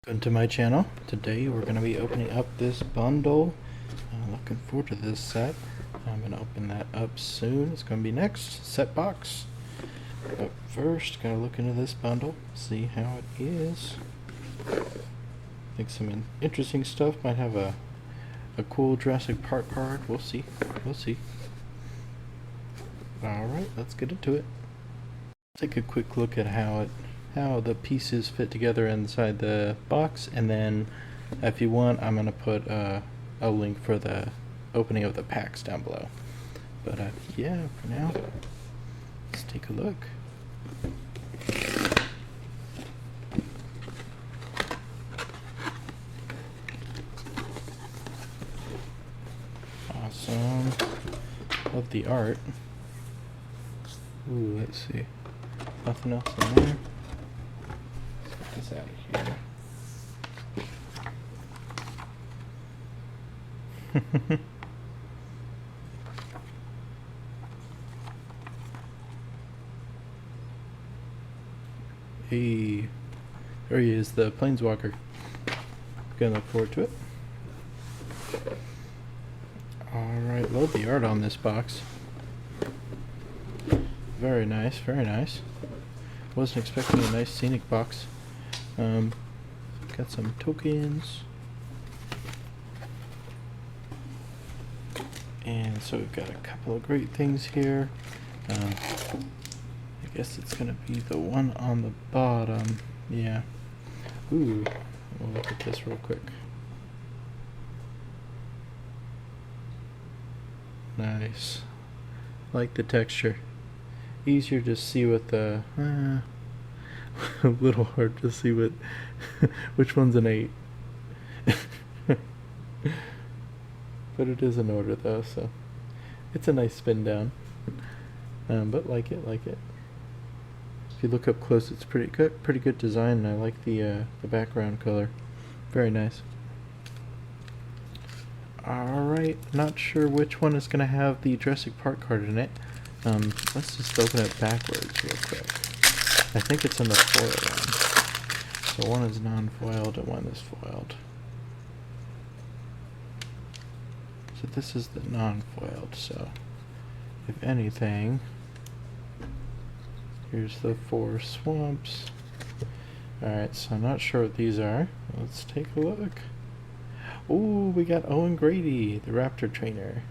Welcome to my channel. Today we're going to be opening up this bundle. Looking forward to this set. I'm going to open that up soon. It's going to be next set box. But first, gotta look into this bundle, see how it is. I think some interesting stuff. Might have a cool Jurassic Park card. We'll see. We'll see. Alright, let's get into it. Take a quick look at how the pieces fit together inside the box, and then if you want, I'm going to put a link for the opening of the packs down below. But yeah, for now, let's take a look. Awesome. Love the art. Ooh, let's see. Nothing else in there. Let's get this out of here. Hey, there he is, the Planeswalker. Gonna look forward to it. Alright, love the art on this box. Very nice, very nice. Wasn't expecting a nice scenic box. Got some tokens. And so we've got a couple of great things here. I guess it's gonna be the one on the bottom. Yeah. Ooh, we'll look at this real quick. Nice. Like the texture. Easier to see with the a little hard to see what which one's an 8. But it is in order though, so it's a nice spin down. But like it. If you look up close, it's pretty good design, and I like the background color. Very nice. Alright, not sure which one is going to have the Jurassic Park card in it. Let's just open it backwards real quick. I think it's in the foil one. So one is non-foiled and one is foiled. So this is the non-foiled, so if anything, here's the 4 swamps. Alright, so I'm not sure what these are. Let's take a look. Ooh, we got Owen Grady, the Raptor trainer.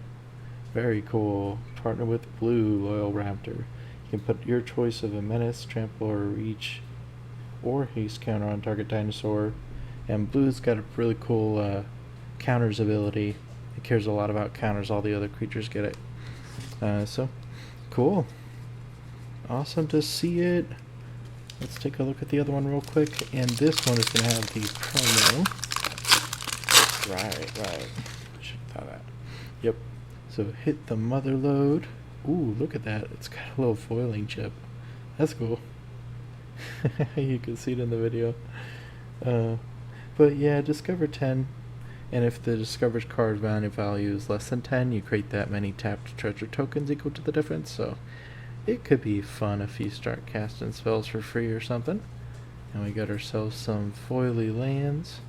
Very cool. Partner with Blue, Loyal Raptor. You can put your choice of a menace, trample, or reach, or haste counter on target dinosaur. And Blue's got a really cool counters ability. It cares a lot about counters. All the other creatures get it. So, cool. Awesome to see it. Let's take a look at the other one real quick. And this one is going to have the promo. Right. Should have thought that. Yep. So hit the mother load. Ooh, look at that. It's got a little foiling chip. That's cool. You can see it in the video. But yeah, discover 10. And if the discovered card value is less than 10, you create that many tapped treasure tokens equal to the difference. So it could be fun if you start casting spells for free or something. And we got ourselves some foily lands.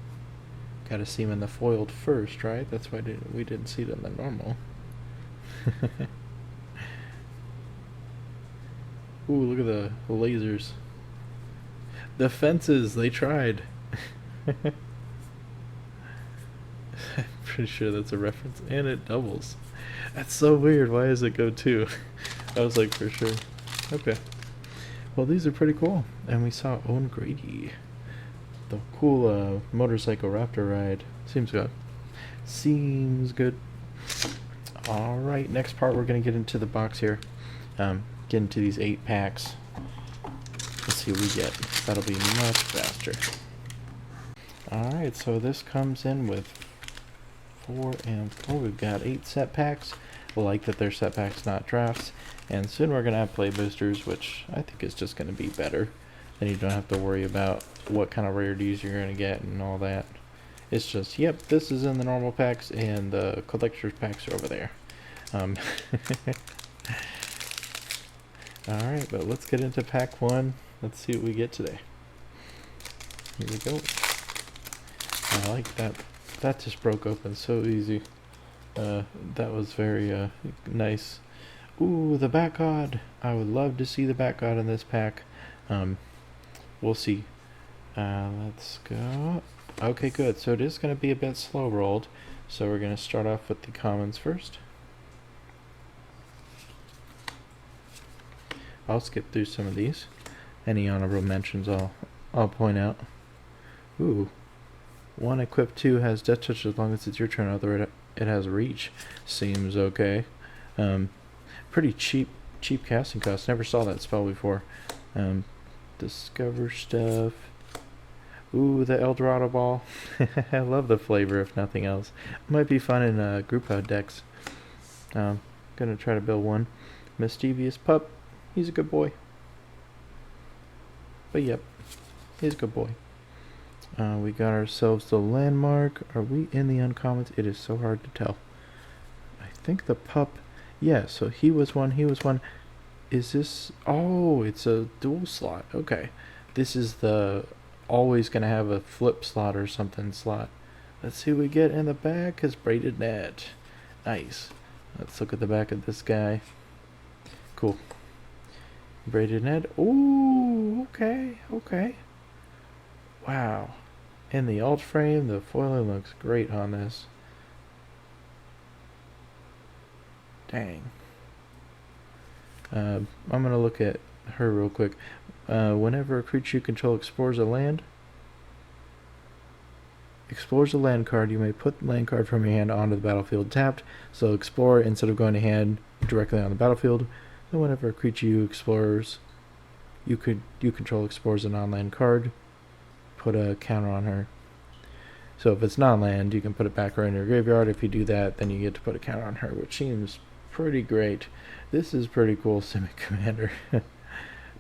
Gotta see them in the foiled first, right? That's why we didn't see them in the normal. Ooh, look at the lasers. The fences, they tried. I'm pretty sure that's a reference. And it doubles. That's so weird. Why does it go 2? I was like, for sure. Okay. Well, these are pretty cool. And we saw Owen Grady. The cool motorcycle raptor ride. Seems good. Alright, next part we're going to get into the box here. Get into these 8 packs. Let's see what we get. That'll be much faster. Alright, so this comes in with 4 and 4. We've got 8 set packs. I like that they're set packs, not drafts. And soon we're going to have play boosters, which I think is just going to be better. Then you don't have to worry about what kind of rarities you're going to get and all that. It's just, yep, this is in the normal packs and the collector's packs are over there. Alright, but let's get into pack 1. Let's see what we get today. Here we go. I like that. That just broke open so easy. That was very nice. Ooh, the Bat God. I would love to see the Bat God in this pack. We'll see. Let's go. Okay, good. So it is going to be a bit slow rolled. So we're going to start off with the commons first. I'll skip through some of these. Any honorable mentions I'll point out. Ooh. One equipped 2 has Death Touch as long as it's your turn, other it has Reach. Seems okay. Pretty cheap casting cost. Never saw that spell before. Discover stuff. Ooh, the Eldorado Ball. I love the flavor, if nothing else. Might be fun in group decks. Gonna try to build one. Mischievous Pup. He's a good boy. But yep, he's a good boy. We got ourselves the Landmark. Are we in the uncommons? It is so hard to tell. I think the Pup. Yeah, so he was one. Is this... Oh, it's a dual slot. Okay. This is the always going to have a flip slot or something slot. Let's see what we get in the back. Is Braided Net. Nice. Let's look at the back of this guy. Cool. Braided Net. Ooh, okay. Wow. In the alt frame, the foiling looks great on this. Dang. I'm going to look at her real quick. Whenever a creature you control explores a land card, you may put the land card from your hand onto the battlefield tapped. So explore, instead of going to hand, directly on the battlefield. So whenever a creature you control explores a non-land card, put a counter on her. So if it's non-land, you can put it back right in your graveyard. If you do that, then you get to put a counter on her, which seems pretty great. This is pretty cool, Simic Commander.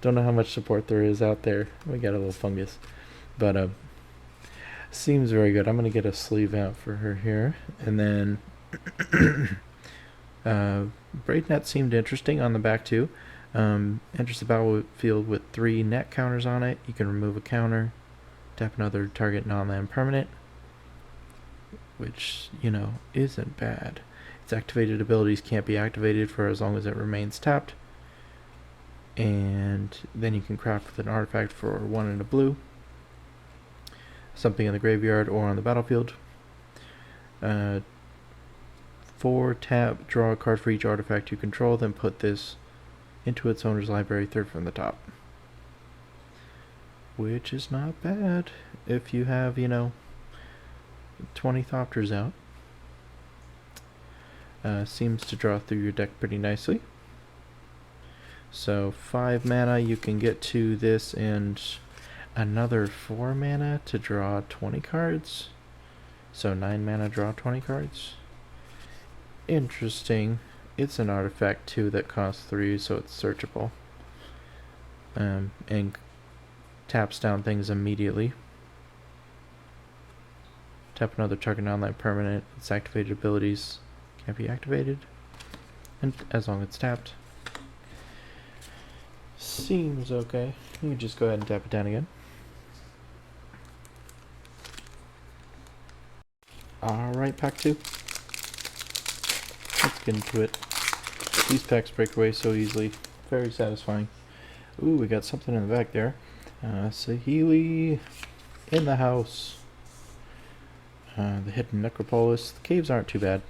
Don't know how much support there is out there. We got a little fungus. But seems very good. I'm going to get a sleeve out for her here. And then Braid Net seemed interesting on the back too. Enters the battlefield with 3 net counters on it. You can remove a counter, tap another target non-land permanent, which, isn't bad. Its activated abilities can't be activated for as long as it remains tapped. And then you can craft with an artifact for 1 and a blue. Something in the graveyard or on the battlefield. 4 tap, draw a card for each artifact you control, then put this into its owner's library, 3rd from the top. Which is not bad if you have, 20 Thopters out. Seems to draw through your deck pretty nicely. So 5 mana, you can get to this and another 4 mana to draw 20 cards. So 9 mana, draw 20 cards. Interesting. It's an artifact too that costs 3, so it's searchable. And taps down things immediately. Tap another target online permanent. Its activated abilities can't be activated, and as long as it's tapped. Seems okay. You can just go ahead and tap it down again. Alright, pack 2. Let's get into it. These packs break away so easily. Very satisfying. Ooh, we got something in the back there. Saheeli in the house. The hidden necropolis. The caves aren't too bad.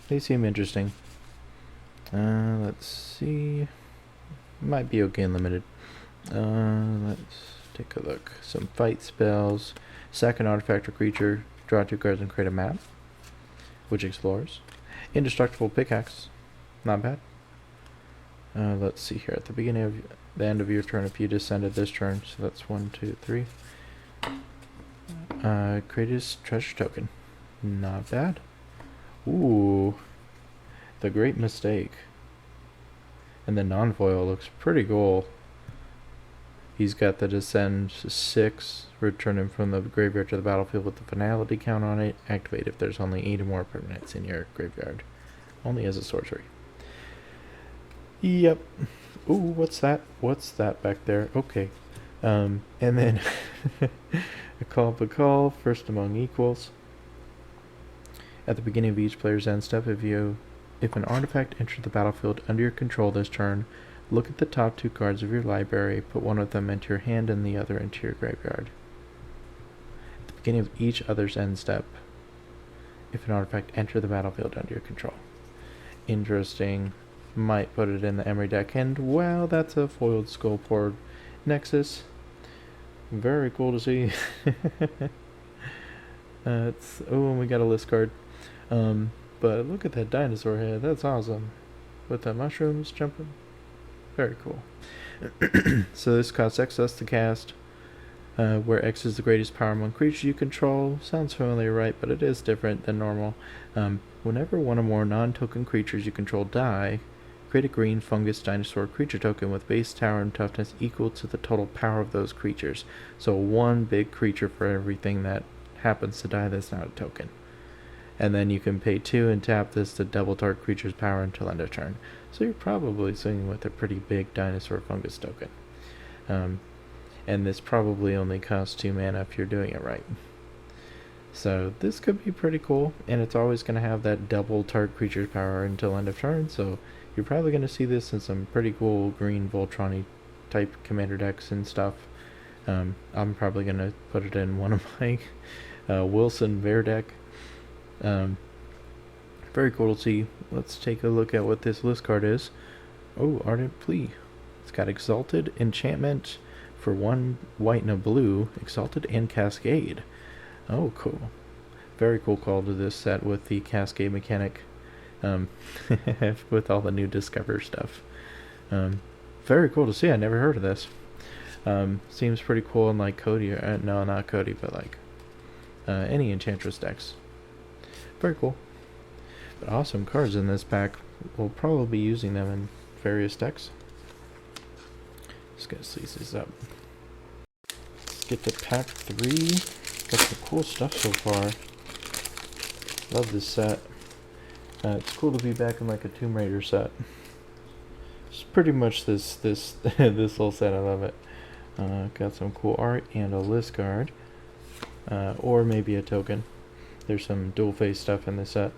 They seem interesting. Let's see. Might be okay in limited. Let's take a look. Some fight spells. Sack an artifact or creature. Draw 2 cards and create a map, which explores. Indestructible pickaxe. Not bad. Let's see here. At the beginning of the end of your turn, if you descended this turn, so that's 1, 2, 3. Create his treasure token. Not bad. Ooh, the Great Mistake. And the non-foil looks pretty cool. He's got the descend 6, return him from the graveyard to the battlefield with the finality count on it. Activate if there's only 8 or more permanents in your graveyard. Only as a sorcery. Yep. Ooh, what's that? What's that back there? Okay. And then a call, first among equals. At the beginning of each player's end step, if an artifact enters the battlefield under your control this turn, look at the top 2 cards of your library, put one of them into your hand and the other into your graveyard. At the beginning of each other's end step, if an artifact enters the battlefield under your control. Interesting. Might put it in the Emery deck, and well, that's a foiled Skullport Nexus. Very cool to see. And we got a list card. But look at that dinosaur head. That's awesome. With the mushrooms jumping. Very cool. So this costs X less to cast. Where X is the greatest power among creatures you control. Sounds familiar, right? But it is different than normal. Whenever one or more non-token creatures you control die, create a green fungus dinosaur creature token with base tower and toughness equal to the total power of those creatures. So one big creature for everything that happens to die that's not a token. And then you can pay 2 and tap this to double target creature's power until end of turn. So you're probably swinging with a pretty big dinosaur fungus token. And this probably only costs 2 mana if you're doing it right. So this could be pretty cool, and it's always going to have that double target creature's power until end of turn, so you're probably going to see this in some pretty cool green Voltron-y type commander decks and stuff. I'm probably going to put it in one of my Wilson Bear deck. Very cool to see. Let's take a look at what this list card is. Oh, Ardent Plea. It's got Exalted Enchantment for 1 white and a blue, Exalted and Cascade. Oh, cool. Very cool call to this set with the Cascade mechanic. With all the new Discover stuff. Very cool to see. I never heard of this. Seems pretty cool in like Cody, no, not Cody, but like any Enchantress decks. Very cool. But awesome cards in this pack. We'll probably be using them in various decks. Just gonna seize these up. Let's get to pack 3. Got some cool stuff so far. Love this set. It's cool to be back in like a Tomb Raider set. It's pretty much this this whole set. I love it. Got some cool art and a list card, or maybe a token. There's some dual face stuff in this set.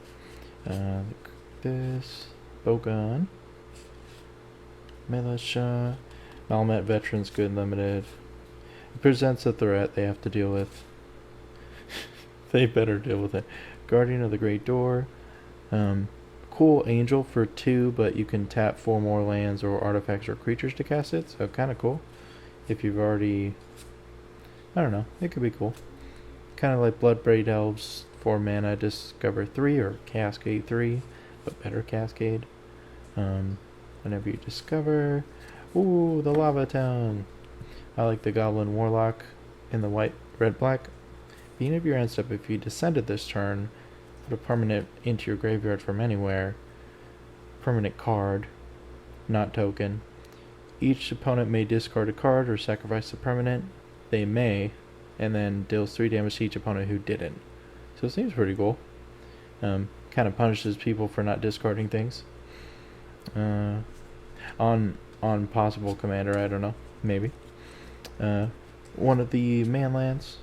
This Bogon, Militia, Malmet Veterans Good Limited. It presents a threat they have to deal with. They better deal with it. Guardian of the Great Door. Cool Angel for 2, but you can tap 4 more lands or artifacts or creatures to cast it, so kind of cool. If you've already... I don't know, it could be cool. Kind of like Bloodbraid Elves, 4 mana, Discover 3, or Cascade 3, but better Cascade. Whenever you discover... Ooh, the Lava Town! I like the Goblin Warlock in the white, red, black. Beginning of your end step, if you descended this turn, put a permanent into your graveyard from anywhere. Permanent card, not token. Each opponent may discard a card or sacrifice a permanent. They may, and then deals 3 damage to each opponent who didn't. So it seems pretty cool. Kind of punishes people for not discarding things. On possible commander, I don't know, maybe. One of the man lands.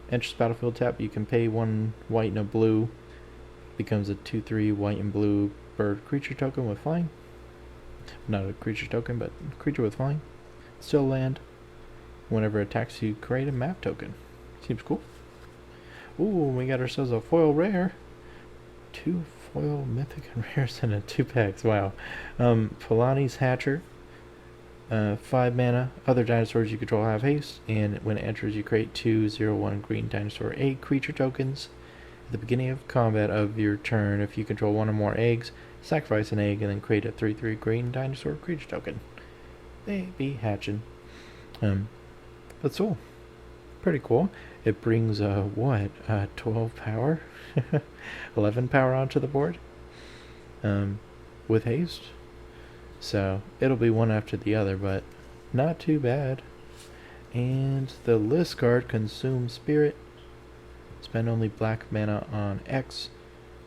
Enters battlefield tap. You can pay 1 white and a blue. Becomes a 2/3 white and blue bird creature token with flying. Not a creature token, but creature with flying. Still land. Whenever it attacks, you create a map token. Seems cool. Ooh, we got ourselves a foil rare. 2 foil mythic and rares in a 2 packs. Wow. Polani's Hatcher. 5 mana. Other dinosaurs you control have haste, and when it enters, you create 2/0/1 green dinosaur egg creature tokens. At the beginning of combat of your turn, if you control 1 or more eggs, sacrifice an egg and then create a 3/3 green dinosaur creature token. They be hatching. But cool. Pretty cool. It brings 12 power, 11 power onto the board, with haste. So it'll be one after the other, but not too bad. And the list card, Consume Spirit. Spend only black mana on X.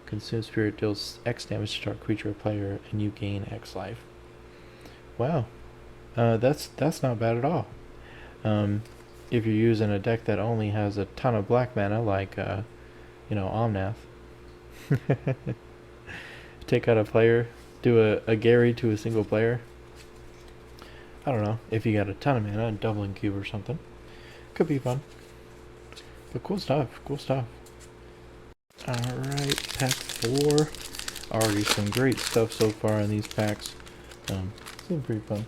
Consume Spirit deals X damage to target creature or player, and you gain X life. Wow, that's not bad at all. If you're using a deck that only has a ton of black mana, like, Omnath, take out a player, do a Gary to a single player. I don't know, if you got a ton of mana, a doubling cube or something. Could be fun. But cool stuff, cool stuff. Alright, pack 4. Already some great stuff so far in these packs. Seem pretty fun.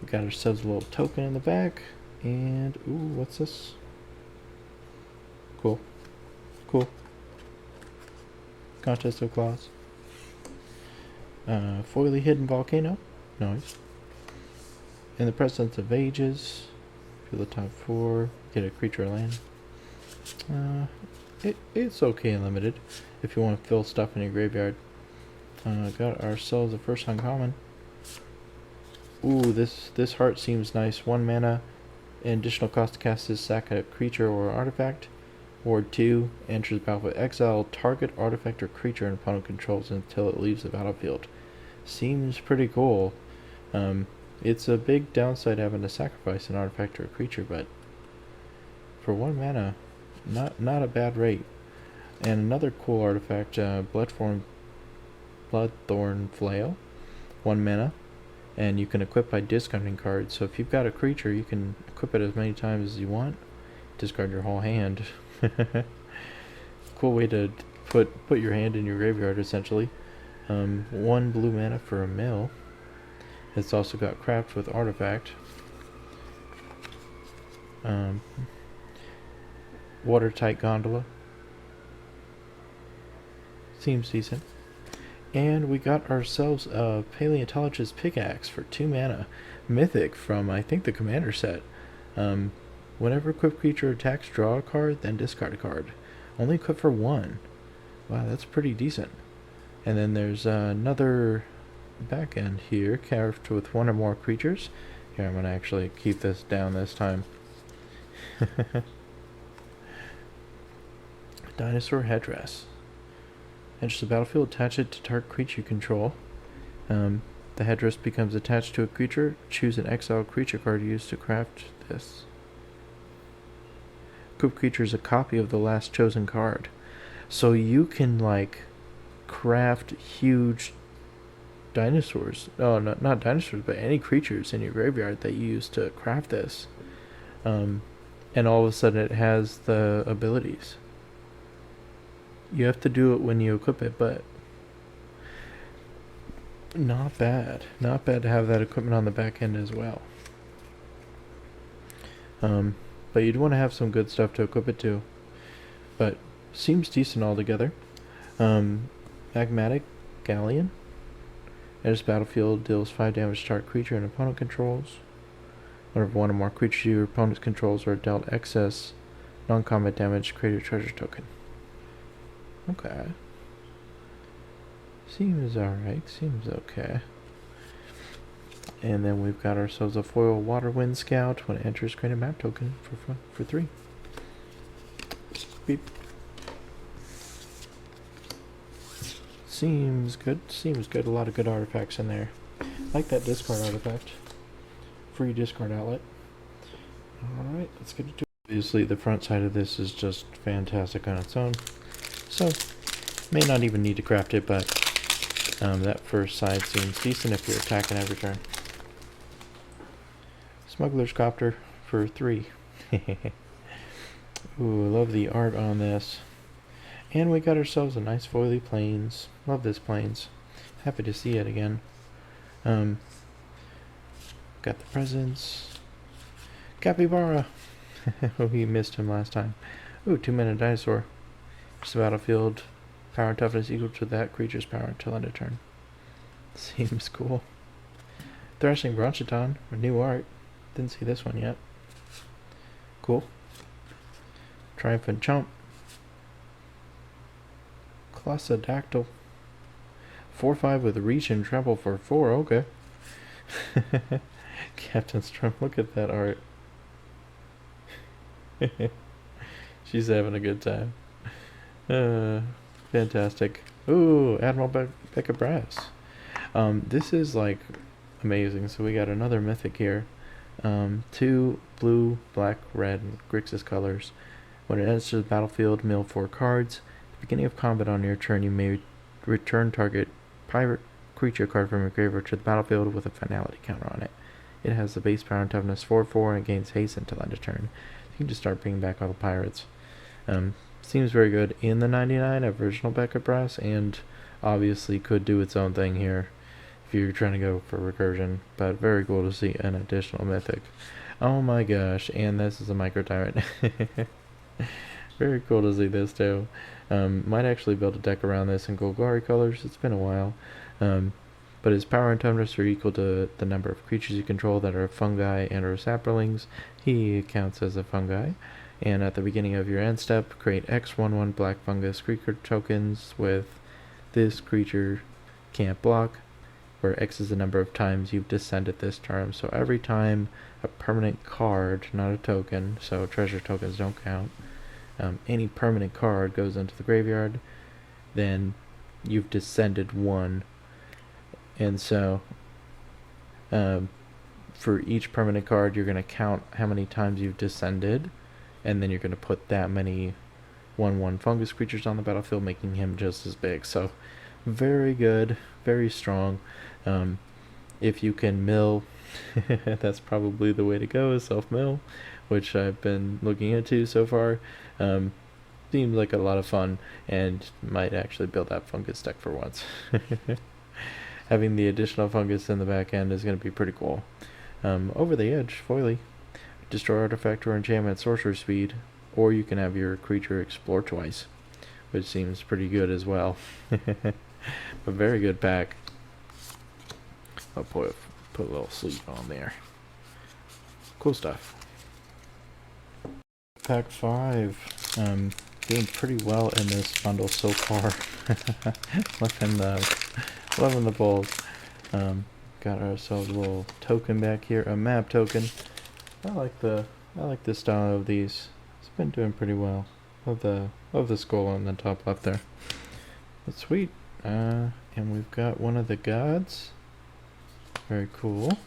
We got ourselves a little token in the back. And, ooh, what's this? Cool. Cool. Contest of Claws. Foily Hidden Volcano. Nice. In the Presence of Ages. Feel the top 4. Get a creature or land. It's okay and limited if you want to fill stuff in your graveyard. Got ourselves a first uncommon. Ooh, this heart seems nice. 1 mana. An additional cost to cast this, sack a creature or artifact. Ward 2, enters the battlefield. Exile target artifact or creature an opponent controls until it leaves the battlefield. Seems pretty cool. It's a big downside having to sacrifice an artifact or a creature, but for 1 mana, not a bad rate. And another cool artifact, Bloodthorn Flail, 1 mana, and you can equip by discarding cards. So if you've got a creature, you can equip it as many times as you want. Discard your whole hand. Cool way to put your hand in your graveyard, essentially. 1 blue mana for a mill. It's also got Craft with Artifact. Watertight Gondola. Seems decent. And we got ourselves a Paleontologist Pickaxe for 2 mana. Mythic from, I think, the Commander set. Whenever equipped creature attacks, draw a card, then discard a card. Only equipped for 1. Wow, that's pretty decent. And then there's another back end here, carved with 1 or more creatures. Here, I'm going to actually keep this down this time. Dinosaur Headdress. Enters the battlefield, attach it to target creature you control. The headdress becomes attached to a creature. Choose an exile creature card used to craft this. Equipped creature is a copy of the last chosen card. So you can, like, craft huge dinosaurs. Oh, not dinosaurs, but any creatures in your graveyard that you use to craft this. And all of a sudden it has the abilities. You have to do it when you equip it, but not bad. Not bad to have that equipment on the back end as well. But you'd want to have some good stuff to equip it to. But seems decent altogether. Magmatic Galleon. Enters battlefield, deals 5 damage to target creature and opponent controls. Whenever 1 or more creatures your opponent's controls are dealt excess non-combat damage, create a treasure token. Okay. Seems alright, seems okay. And then we've got ourselves a foil Waterwind Scout. When it enters, create a map token for 3. Beep. Seems good, seems good. A lot of good artifacts in there. Like that discard artifact. Free discard outlet. Alright, let's get into it. Obviously, the front side of this is just fantastic on its own. So, may not even need to craft it, but that first side seems decent if you're attacking every turn. Smuggler's Copter for 3. Ooh, I love the art on this. And we got ourselves a nice foily Plains. Love this Plains. Happy to see it again. Got the presents. Capybara. We missed him last time. Ooh, 2 mana dinosaur. Just the battlefield. Power and toughness equal to that creature's power until end of turn. Seems cool. Thrashing Bronchiton with new art. Didn't see this one yet. Cool. Triumphant Chomp. Colossodactyl. 4/5 with reach and trample for 4. Okay. Captain Strum, look at that art. She's having a good time. Fantastic. Ooh, Admiral Becca Brass. This is like amazing. So we got another mythic here. 2 blue, black, red, and Grixis colors. When it enters the battlefield, mill 4 cards. At the beginning of combat on your turn, you may return target pirate creature card from your graveyard to the battlefield with a finality counter on it. It has the base power and toughness 4/4 and it gains haste until end of turn. You can just start bringing back all the pirates. Seems very good in the 99 original backup brass, and obviously could do its own thing here if you're trying to go for recursion, but very cool to see an additional mythic. Oh my gosh, and this is a micro tyrant. Very cool to see this too. Might actually build a deck around this in Golgari colors. It's been a while. But his power and toughness are equal to the number of creatures you control that are fungi and or saplings. He counts as a fungi. And at the beginning of your end step, create X11 black fungus creature tokens with this creature can't block, where X is the number of times you've descended this turn. So every time a permanent card, not a token, so treasure tokens don't count, any permanent card goes into the graveyard, then you've descended 1. And so for each permanent card, you're going to count how many times you've descended, and then you're going to put that many 1/1 fungus creatures on the battlefield, making him just as big. So very good, very strong. If you can mill, that's probably the way to go, is self-mill, which I've been looking into so far. Seems like a lot of fun, and might actually build that fungus deck for once. Having the additional fungus in the back end is going to be pretty cool. Over the edge, foily. Destroy artifact or enchantment at sorcerer speed, or you can have your creature explore twice, which seems pretty good as well. A very good pack. I'll put a little sleeve on there. Cool stuff. Pack 5. Doing pretty well in this bundle so far. Loving the bulls. Got ourselves a little token back here, a map token. I like the style of these. It's been doing pretty well. Love the skull on the top left there. That's sweet. And we've got one of the gods. Very cool.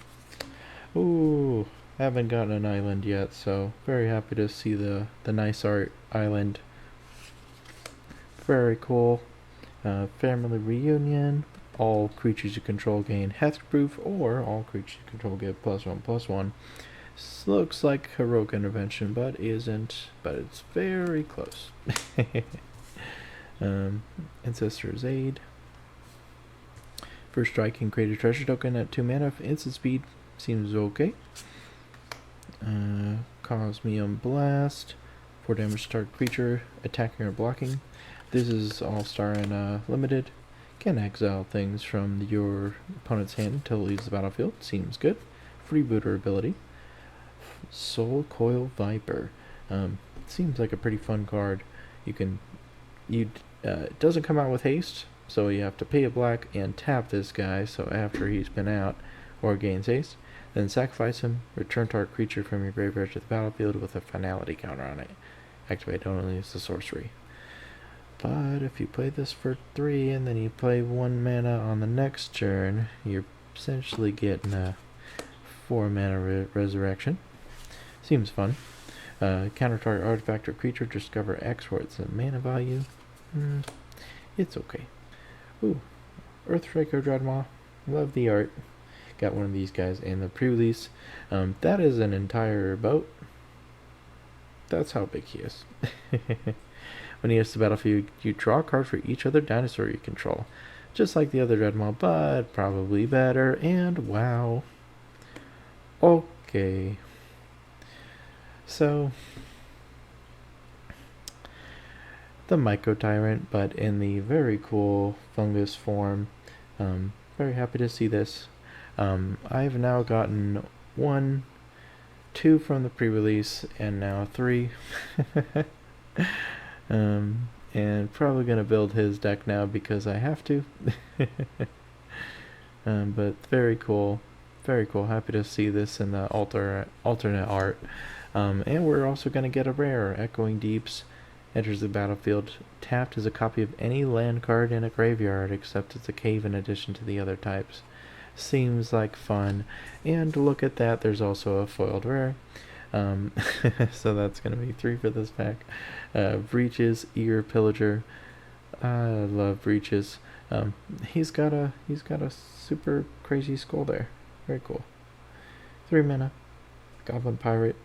Ooh, haven't gotten an island yet, so very happy to see the nice art island. Very cool. Family reunion. All creatures you control gain hexproof, or all creatures you control get +1/+1. This looks like heroic intervention, but isn't. But it's very close. Ancestor's Aid. First strike can create a treasure token at 2 mana for instant speed. Seems okay. Cosmium Blast. 4 damage to target creature, attacking or blocking. This is All-Star and limited. Can exile things from your opponent's hand until it leaves the battlefield. Seems good. Freebooter ability. Soul Coil Viper. Seems like a pretty fun card. It doesn't come out with haste, so you have to pay a black and tap this guy, so after he's been out, or gains haste, then sacrifice him, return target creature from your graveyard to the battlefield with a finality counter on it. Activate only as the sorcery. But if you play this for 3 and then you play 1 mana on the next turn, you're essentially getting a 4 mana resurrection. Seems fun. Counter target artifact or creature, discover X where it's a mana value. It's okay. Ooh, Earthshaker Dreadmaw. Love the art. Got one of these guys in the pre-release. That is an entire boat. That's how big he is. When he hits the battlefield, you draw a card for each other dinosaur you control. Just like the other Dreadmaw, but probably better. And wow. Okay. So, the Micro Tyrant, but in the very cool fungus form. Very happy to see this. I've now gotten 1, 2 from the pre-release, and now 3. And probably gonna build his deck now because I have to. But very cool, very cool. Happy to see this in the alternate art. And we're also gonna get a rare. Echoing Deeps enters the battlefield tapped as a copy of any land card in a graveyard, except it's a cave in addition to the other types. Seems like fun. And look at that, there's also a foiled rare. So that's going to be 3 for this pack. Breaches, Eager Pillager. I love Breaches. He's got a super crazy skull there. Very cool. 3 mana. Goblin Pirate.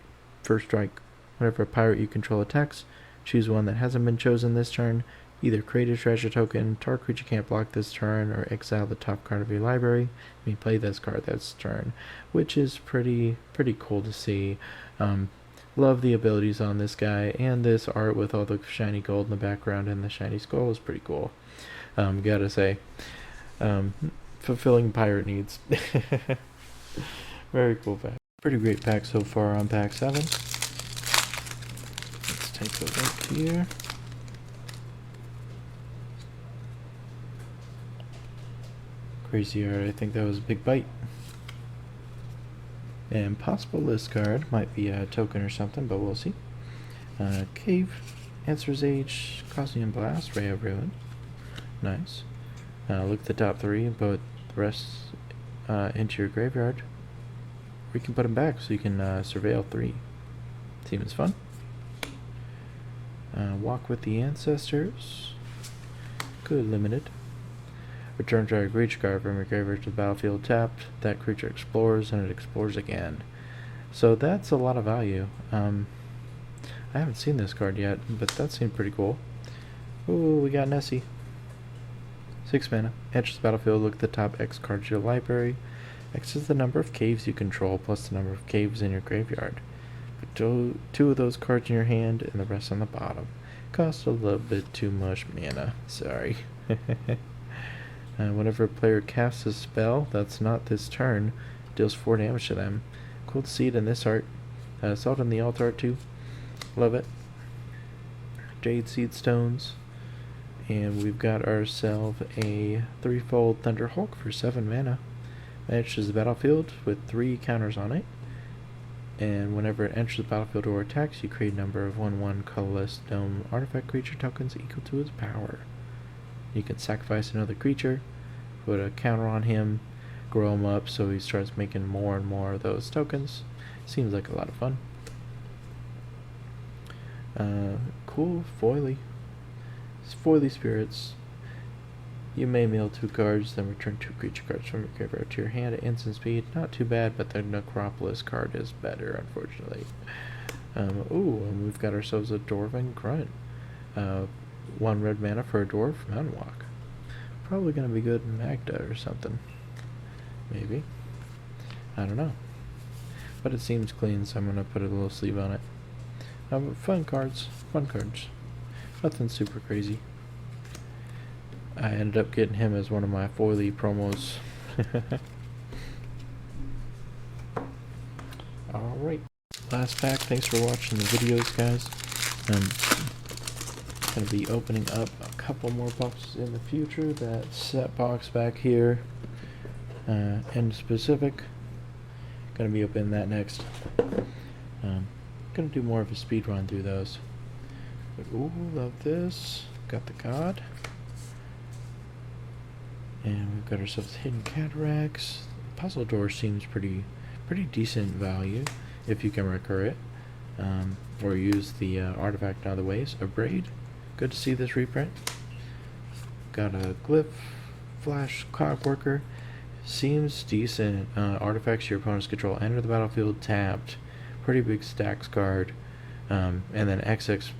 First strike. Whenever a pirate you control attacks, choose one that hasn't been chosen this turn. Either create a treasure token, target creature can't block this turn, or exile the top card of your library. You play this card this turn, which is pretty cool to see. Love the abilities on this guy, and this art with all the shiny gold in the background and the shiny skull is pretty cool. Gotta say, fulfilling pirate needs. Very cool pack. Pretty great pack so far on pack 7. Let's take a look here. Crazy art, I think that was a big bite. And possible list card, might be a token or something, but we'll see. Cave, Answer's Age, Cosmian Blast, Ray of Ruin. Nice. Look at the top 3, put the rest into your graveyard. Or you can put them back so you can surveil 3. Seems fun. Walk with the Ancestors. Good, limited. Return target creature card from your graveyard to the battlefield tapped. That creature explores and it explores again. So that's a lot of value. I haven't seen this card yet, but that seemed pretty cool. Ooh, we got Nessie. 6 mana. Enters the battlefield, look at the top X card of your library. X is the number of caves you control plus the number of caves in your graveyard. Put 2 of those cards in your hand and the rest on the bottom. Cost a little bit too much mana. Sorry. Whenever a player casts a spell that's not this turn, deals 4 damage to them. Cool to see it in this art. Saw it in the alt art too. Love it. Jade Seed Stones. And we've got ourselves a 3-fold Thunderhulk for 7 mana. Enters the battlefield with 3 counters on it. And whenever it enters the battlefield or attacks, you create a number of 1/1 colorless dome artifact creature tokens equal to its power. You can sacrifice another creature, put a counter on him, grow him up so he starts making more and more of those tokens. Seems like a lot of fun. Cool, Foily. It's Foily Spirits. You may mill 2 cards, then return 2 creature cards from your graveyard to your hand at instant speed. Not too bad, but the Necropolis card is better, unfortunately. Ooh, and we've got ourselves a Dwarven Grunt. 1 red mana for a dwarf, Mountain Walk. Probably gonna be good in Magda or something. Maybe. I don't know. But it seems clean, so I'm gonna put a little sleeve on it. Fun cards. Fun cards. Nothing super crazy. I ended up getting him as one of my foily promos. Alright. Last pack. Thanks for watching the videos, guys. Going to be opening up a couple more boxes in the future. That set box back here, and specific, going to be opening that next. Going to do more of a speed run through those. But, ooh, love this. Got the god, and we've got ourselves Hidden Cataracts. Puzzle Door seems pretty decent value if you can recur it, or use the artifact in other ways. A Braid. Good to see this reprint. Got a Glyph, Flash, Clockworker. Seems decent. Artifacts your opponent's control enter the battlefield tapped. Pretty big stacks card. And then XX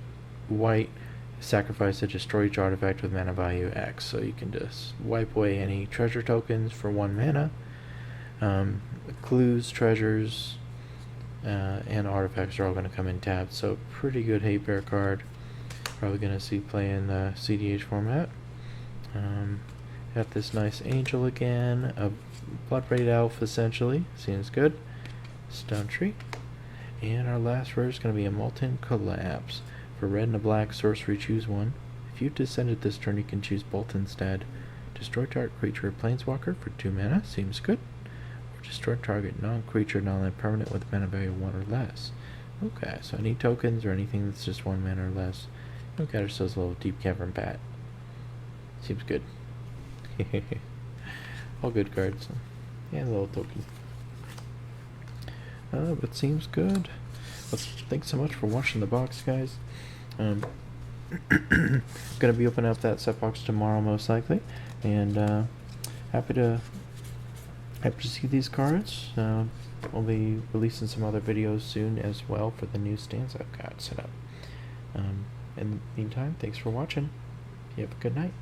white. Sacrifice to destroy each artifact with mana value X. So you can just wipe away any treasure tokens for 1 mana. Clues, treasures, and artifacts are all going to come in tapped. So pretty good hate bear card. Probably going to see play in the CDH format. Got this nice angel again. A Blood-Braid Elf, essentially. Seems good. Stone Tree. And our last rare is going to be a Molten Collapse. For red and a black sorcery, choose 1. If you descended this turn, you can choose both instead. Destroy target creature or planeswalker for 2 mana. Seems good. Or destroy target non-creature, non-land permanent with mana value 1 or less. Okay, so any tokens or anything that's just 1 mana or less. We've got ourselves a little Deep Cavern Bat. Seems good. All good cards. And a little token. But seems good. Well, thanks so much for watching the box, guys. Gonna be opening up that set box tomorrow, most likely, and happy to see these cards. We'll be releasing some other videos soon as well for the new stands I've got set up. In the meantime, thanks for watching. You have a good night.